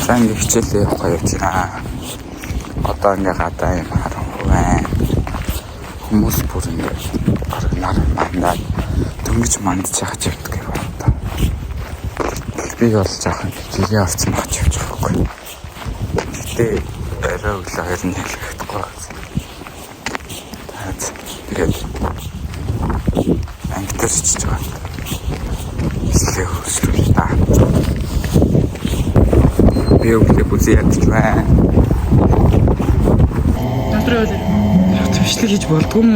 Сайн хичээлээ явах явж байна. Одоо ингээ гадаа юм харахгүй байна. Хүмүүс бүр ингээ нар мандаад дөнгөж мандж яхаж явдаг юм байна. Би бол жоохон жилийн орцсон багч явж байгаагүй. Гэтэ орой өглөө 2 хэлэхгүй байсан. Тэгээд ангитар чиж байгаа. Эсвэл хөрслөө та. Би өглөө бүзээ ядч байна. Надраа үү? Төвшлэг хийж болдгүй юм.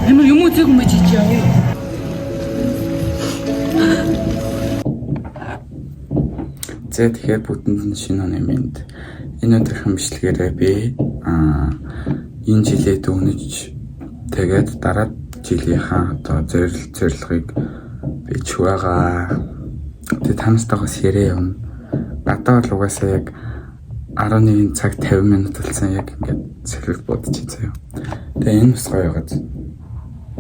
Ямар юм үзег юм байж яа. За тэгэхээр бүтэнд нь шинэ оны мэнд. Энэ өдрийн бичлэгээрээ би энэ жилээ дүүнэж тэгээд дараа жилийнхаа одоо зорилгыг бич байгаа. Тэгээд танастайгаас яриа явна. Надад бол угаасаа яг 11 цаг 50 минут болсон яг ингээд цэвэрлэг бодож байгаа. Тэгээ энэ бас гоё байгаад.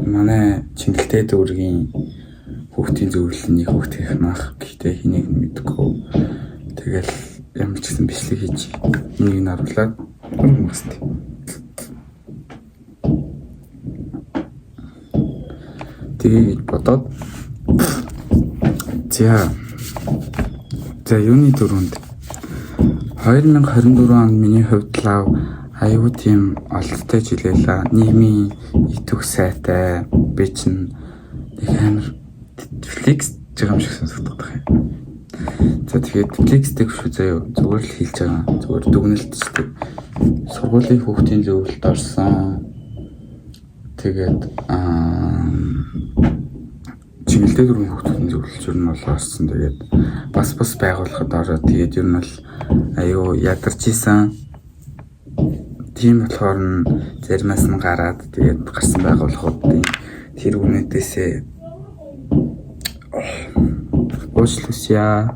Манай Чингэлтэй дүүргийн хүүхдийн зөвлөлний хүүхдийнх нах гэхдээ хэнийг мэдгүй. Тэгэл ямар ч гэсэн бичлэг хийж энийг наруулаад хүмүүст. Тэгээд бодоод за юуны дөрөнд 2024 онд миний хувьд лав аюу тийм олдтой жилээлээ. Нийгмийн итвэх сайтай би чинь нэг амар флекс жигам шиг сонсогддог юм. За тэгээд флекстэй шүү заяа зүгээр л хэлж байгаа. Зүгээр дүгнэлтчтэй. Сургуулийн хүүхдийн зөвлөлд орсон. Тэгээд Чингэлтэй дөрвөн хүүхдийн зөвлөлч юу нь бол орсон. Тэгээд бас байгуулахад ороод тэгээд юу нь бол аюу ядарч исэн. Тийм болохоор нь заримаас нь гараад тэгээд гарсан байгууллагуудын тэр үнэтэйсээ уучлаарай.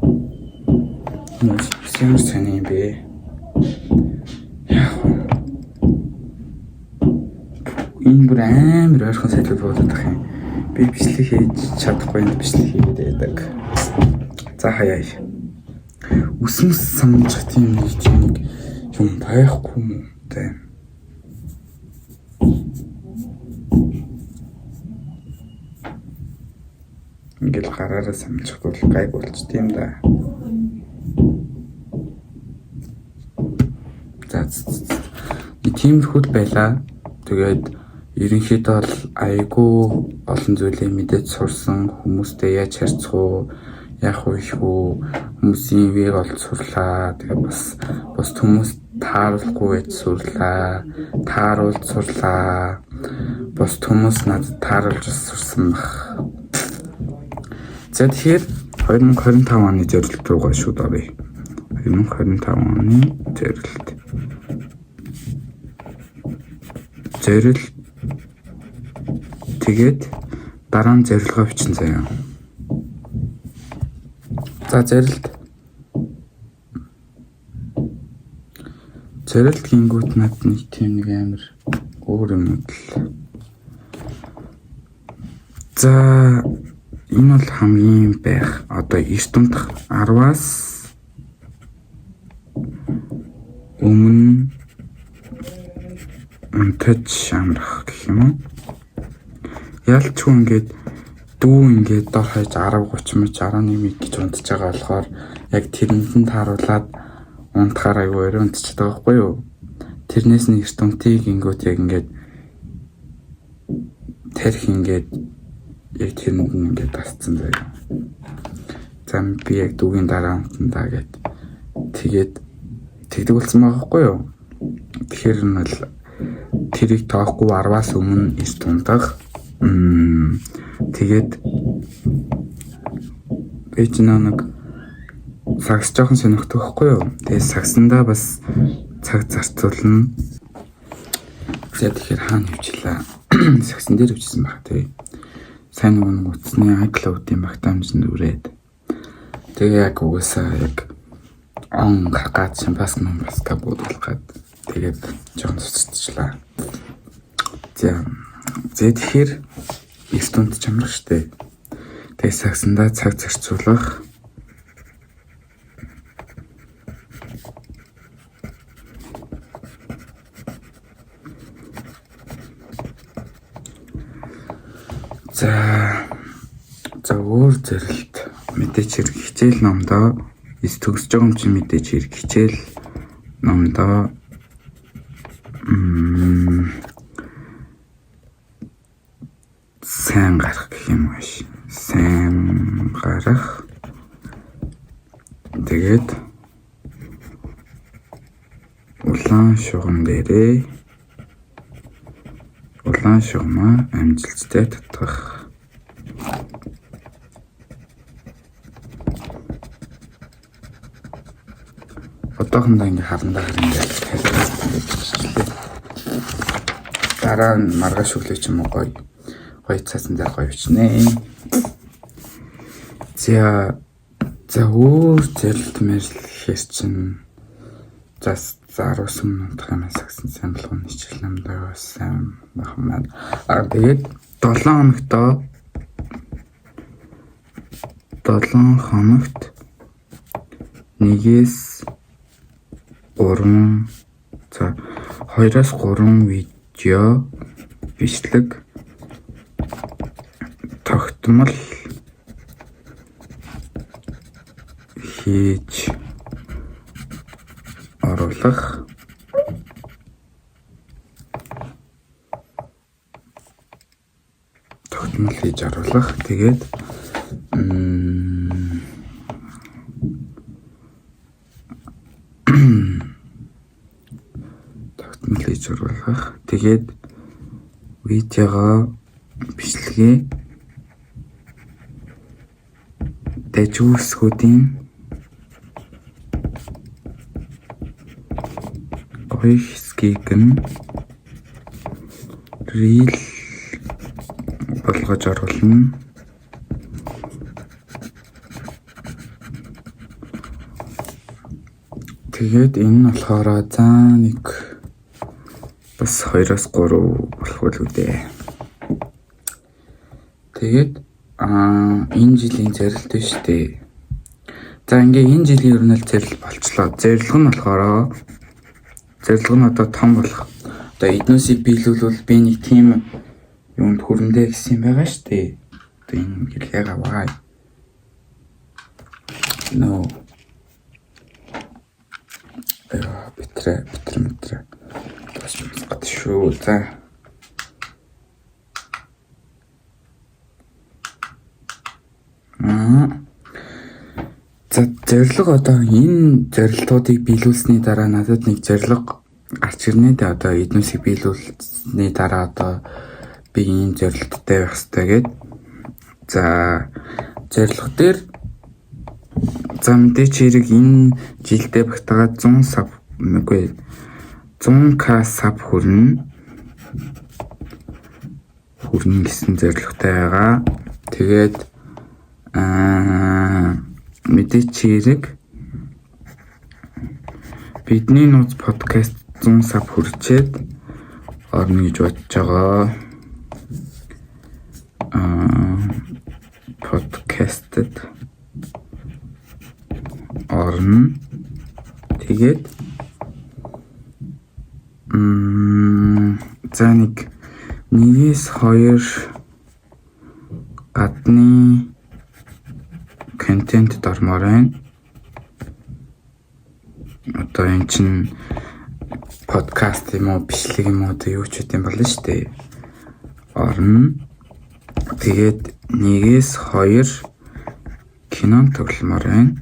Ямар сони юм бэ? Энэ бүр амар ойрхон сайтай бодох юм. Би бичлэг хийж чадахгүй энэ бичлэг хийгээд байдаг. За хаяа. Үсмэс самжих тийм нэг юм байхгүй юм те. Ингээл гараараа самжих бол гайг болч тийм да. За тиймэрхүү байлаа. Тэгээд ерөнхийдөө бол айгүй олон зүйлээ мэдээд сурсан, хүмүүстэй яаж харьцах уу, яах вэ хүмүүсийн вийг олж сурлаа. Тэгээд бас хүмүүс тааруулахгүй байж сурлаа, тааруулж сурлаа. Бас хүмүүс надад тааруулж сурсан баг. За тэгэхээр 2025 оны зорилт руугаа шууд оръё. 2025 оны зорилт. Тэгээд дараа нь зорилгоо бичин заяа. За зорилт гингүүт над нэг тийм нэг амар өөр юм л. За энэ бол хамгийн байх одоо 9 дундх 10-аас өмнө унтаж амрах гэх юм уу? Ялчгүй ингээд дүү ингээд дор хаяж 10 30 11 гэж унтж байгаа болохоор яг тэрэнд нь тааруулаад унтахаар аюу өрөө унтчихдаг байхгүй юу? Тэрнээс нь эрт унтыг ингүүт яг ингээд тарих ингээд яг тэрэнд нь ингээд тасцсан заяа. Зам би яг дүүгийн дараа унтандаа гэд тэгээд тэгдэг болсон байгаа байхгүй юу? Тэгэхээр нь бол тэрийг тоохгүй 10-аас өмнө эрт унтах. Тэгээд ээж нэг сагс жоохон сонирхдаг байхгүй юу? Тэгээд сагсандаа бас цаг зарцуулна. Тэгэхээр хаана хөвчлээ? Сагсан дээр хөвчсөн баг тий. Сайн нэг утасны iCloud-ийн багтаамжинд үрээд. Тэгээ яг угаасаа яг гаргаад шампас буудуулах гээд тэгээд жоохон цуцчихлаа. За тэгэхээр 9 дунд чамрах штэ. Тэгээ сагсандаа цаг зарцуулах зэрэлт мэдээч хэрэг хичээл номдоо төгсөж байгаа юм чи мэдээч хэрэг хичээл номдоо сайн гарах гэх юм ааш. Сайн гарах. Тэгээд улаан шугам дээрээ улаан шугамаа амжилттай татах. Одоохондоо ингээ харандаа ингээ дараа нь маргааш өглөө ч юм уу гоё цаасан дээр гоё бичнэ. За өөр зэрэлт мэрлэхээр чинь заруулсан нутах юм сагсан сайн болгоны хичээл намдаа байсан бахмаа. Тэгээд 7 хоногт 1-3 за 2-3 видео бичлэг тогтмол хийж оруулах. Тэгээд тэгээд видеого бичлэгээ дэжүүсгүүдийн гоё хэсгийг нь рил болгож оруулна. Тэгээд энэ нь болохоор нэг бас 2-3 болох үлээ. Тэгээд энэ жилийн зэрэлт биш үү? За ингээ энэ жилийн ер нь л зэрэл болчлоо. Зэрлэг нь болохоор зэрлэг нь одоо том болох. Одоо эднүсийг биелүүлвэл би нэг тийм юунд хүрэндээ гэсэн юм байгаа шүү дээ. Одоо энэ гэлээ аваа. No. Битрэ. Бас гад шүү. За. За зэрлэг одоо энэ зэрлтуудыг биелүүлсний дараа надад нэг зэрлэг гарч ирнэ дээ. Одоо эднүсийг биелүүлсний дараа одоо би энэ зэрлэгтэй байх хэрэгтэй гээд. За зэрлэг дээр за мэдээч хэрэг энэ жилдээ багтагаад 100k саб хүрнэ гэсэн зэрлэгтэй байгаа. Тэгээд мэдээч хэрэг бидний нууц подкаст 100 саб хүрчээд орно гэж бодож байгаа. Подкастэд орно. Тэгээд за нэг 1-2 гадны контент дормоор байна. Одоо энэ чинь подкаст юм уу, бичлэг юм уу, юу ч үгүй юм болно шүү дээ. Орно. Тэгээд 1-2 кинон тогломоор байна.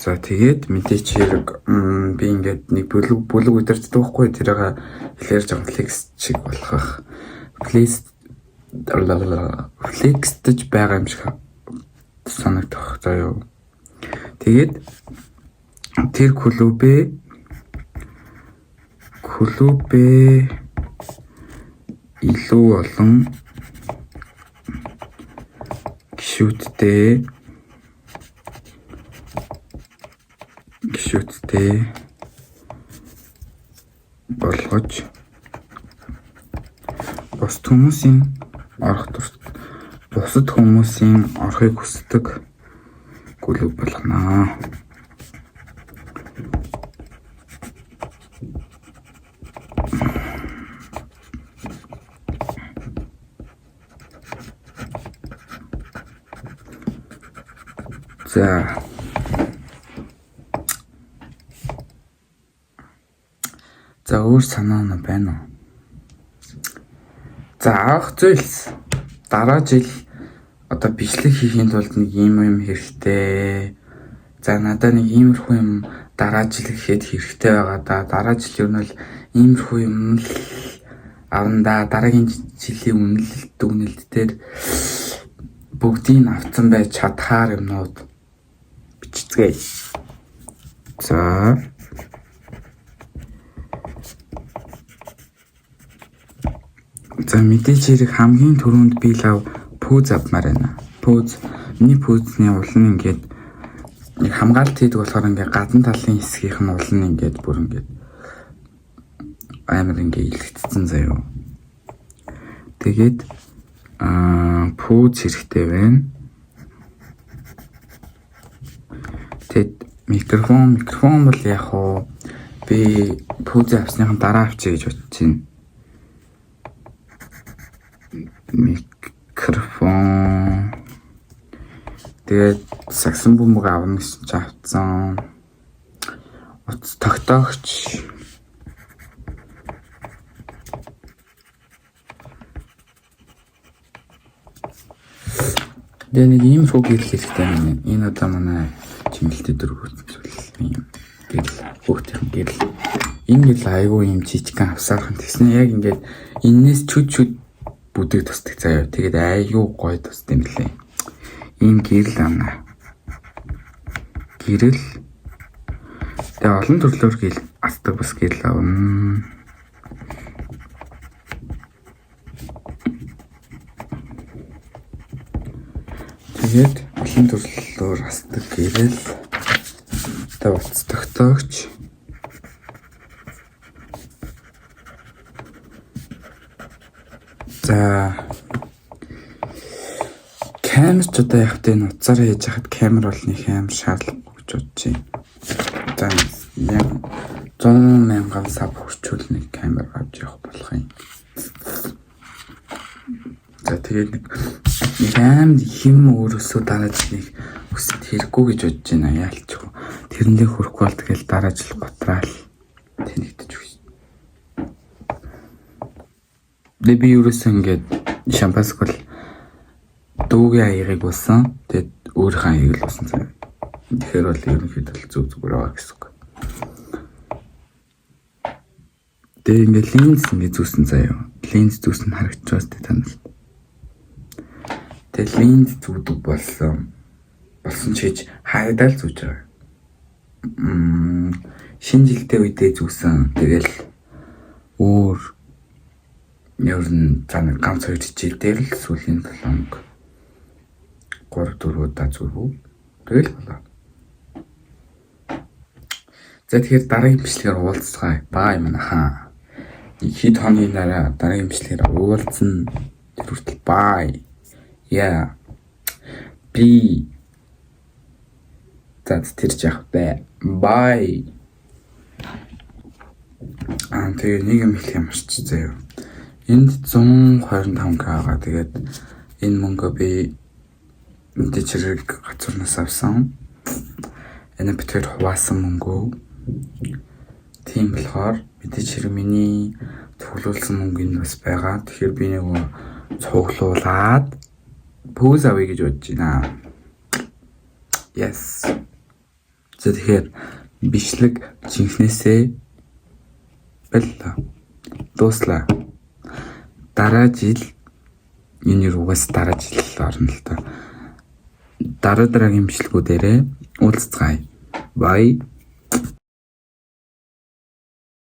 За тэгээд мэдээч хэрэг би ингээд нэг бүлэг өдөрт дуухгүй тэрийг хэлээр жоо флекс чиг болгох. Флексдэж байгаа юм шиг санагдах заяа. Тэгээд тэр клубээ илүү олон гишүүдтэй болгож бусад хүмүүсийн орохыг хүсдэг клуб болгоно. За. За өөр санаа нь байна уу? За авах зүйлс. Дараа жил одоо бичлэг хийхийн тулд нэг юм хэрэгтэй. За надад нэг иймэрхүү юм дараа жил гэхэд хэрэгтэй байгаа да. Дараа жил юу нь л иймэрхүү юм л авна да. Дараагийн жилийн үнэлэлт дүгнэлт дээр бүгдийг авсан байж чадхаар юмнууд бичцгээе. За. За мэдээж хэрэг хамгийн түрүүнд би лав пүүз авмаар байна. Пүүз. Миний пүүзний уул нь ингээд нэг хамгаалт хийдэг болохоор ингээд гадна талын хэсгийнх нь уул нь ингээд бүр ингээд амар ингээд илгэцсэн заяа. Тэгээд пүүз хэрэгтэй байна. Тэгэд микрофон бол яг уу би пүүз авсныхан дараа авчия гэж бодож байна. Микрофон. Тэгээд саксон бөмбөг авна гэсэн чи авцсан. Утас тогтоогч. Тэгээд нэг ийм фог гэрэл хэрэгтэй байна. Энэ одоо манай чимэлтэй дөрвөлт юм. Гэрэл хүүхдийн гэрэл. Энэ гэрэл айгүй юм жижигхан авсаархан тэгснэ яг ингээд энээс чүд бүдэг тусдаг заяа. Тэгээд айгүй гоё тусдаг юм лээ. Ийм гэрэл ана. Гэрэл. Тэгээ олон төрлөөр гэрэл асдаг бас гэрэл авна. Тэгээд олон төрлөөр асдаг гэрэл. Тэгээ утас тогтоогч. За камер ч одоо яг тэ нуцаар хийж хахад камер бол нэг амар шаардлагагүй гэж бодож байна. За 100,000 сав хүрчүүл нэг камер авч явах болох юм. За тэгээд нэг амар хэм өөрөөсөө дараа жил нэг өсөд хэрэггүй гэж бодож байна. Яалч тэрэндээ хүрэхгүй бол тэгэл дараа жил готраал тэнэгдэж өгч. Би ерөөсөө ингээд шампанск бол дүүгийн аягийг болсон. Тэгээд өөрийнхөө аягийг л болсон цаа. Тэгэхээр бол ерөнхийдөө зүг зүгээр байгаа гэсэн үг. Тэгээд ингээд линз ингээд зүүсэн заяа. Линз зүүсэн харагдаж байна тэ танаас. Тэгээд линз зүүдэг болсон чиж хайдаал зүүж байгаа. Шинэ жилдээ үедээ зүүсэн. Тэгэл өөр ер нь цаана ганц хоёр хичээл дээр л сүүлийн 7 3-4 удаа зүрхүү. Тэгэл болоо. За тэгэхээр дараагийн бичлэгээр уулзцгаая. Бай манайхаа. Хэд хоногийн дараа дараагийн бичлэгээр уулзсан. Тэр хүртэл бай. Яа. Би тэрч яах вэ? Бай. Тэгээ нэг юм хэлэх юм шиг заяа. Энд 125k байгаа. Тэгээд энэ мөнгө би мэдээж хэрэг гацуурнаас авсан. Энэ битээр хуваасан мөнгөө. Тийм болохоор мэдээж хэрэг миний цуглуулсан мөнгө энэ бас байгаа. Тэгэхээр би нэг цуглуулад пүүз авъя гэж бодож байна. Yes. Тэгэхээр бичлэг жинхнээсээ боллоо. Дуслаа. Дараа жил энэ юугаас дараа жил орно л та. Дараагийн бичлэгүүдээрээ уулзцгаая. Bye.